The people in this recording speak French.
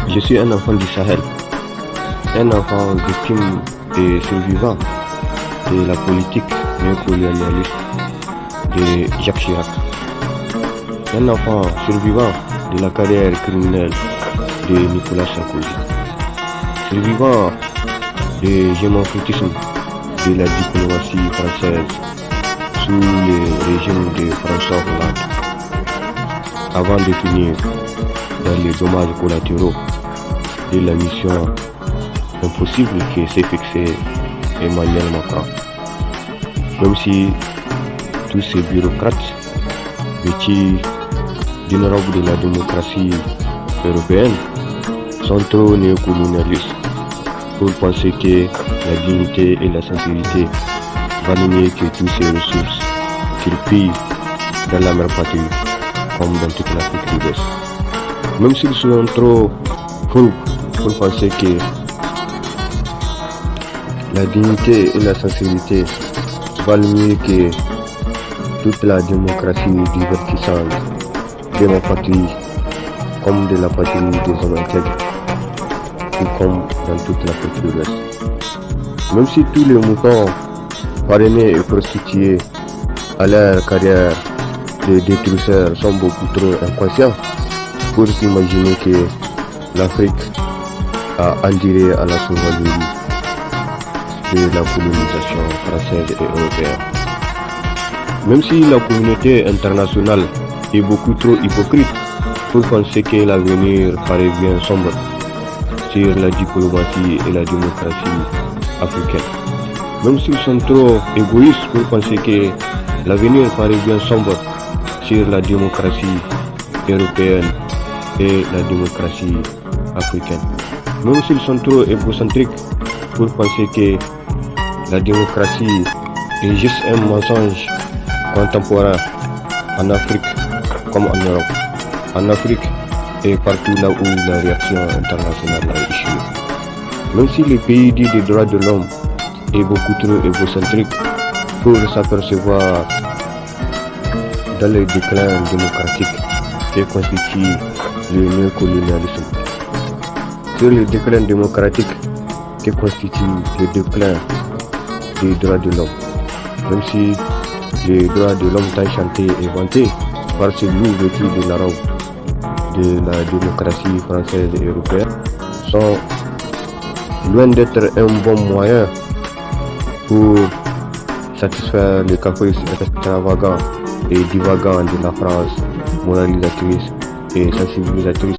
Je suis un enfant du Sahel, un enfant victime et survivant de la politique néocolonialiste de Jacques Chirac, un enfant survivant de la carrière criminelle de Nicolas Sarkozy, survivant du gémophotisme de la diplomatie française sous le régime de François Hollande, avant de finir dans les dommages collatéraux de la mission impossible que s'est fixée Emmanuel Macron. Même si tous ces bureaucrates vêtus d'une robe de la démocratie européenne sont trop néocolonialistes pour penser que la dignité et la sincérité valent mieux que toutes ces ressources qu'ils pillent dans la mère patrie comme dans toute l'Afrique de l'Ouest. Même s'ils sont trop fous pour penser que la dignité et la sincérité valent mieux que toute la démocratie divertissante de ma patrie comme de la patrie des hommes intègres, tout comme dans toute l'Afrique de l'Ouest. Même si tous les moutons parrainés et prostitués à leur carrière de détruiseurs sont beaucoup trop inconscients pour s'imaginer que l'Afrique a enduré à la sauvagerie de la colonisation française et européenne. Même si la communauté internationale est beaucoup trop hypocrite pour penser que l'avenir paraît bien sombre sur la diplomatie et la démocratie africaine. Même s'ils sont trop égoïstes pour penser que l'avenir paraît bien sombre sur la démocratie européenne et la démocratie africaine. Même s'ils sont trop égocentriques pour penser que la démocratie est juste un mensonge contemporain en Afrique comme en Europe. En Afrique et partout là où la réaction internationale a échoué. Même si le pays dit des droits de l'homme est beaucoup trop égocentrique pour s'apercevoir dans le déclin démocratique qui constitue le néocolonialisme. Sur le déclin démocratique qui constitue le déclin des droits de l'homme. Même si les droits de l'homme tant chantés et vantés par ces loups vêtus de la robe de la démocratie française et européenne sont loin d'être un bon moyen pour satisfaire les caprices extravagants et divagants de la France moralisatrice et sensibilisatrice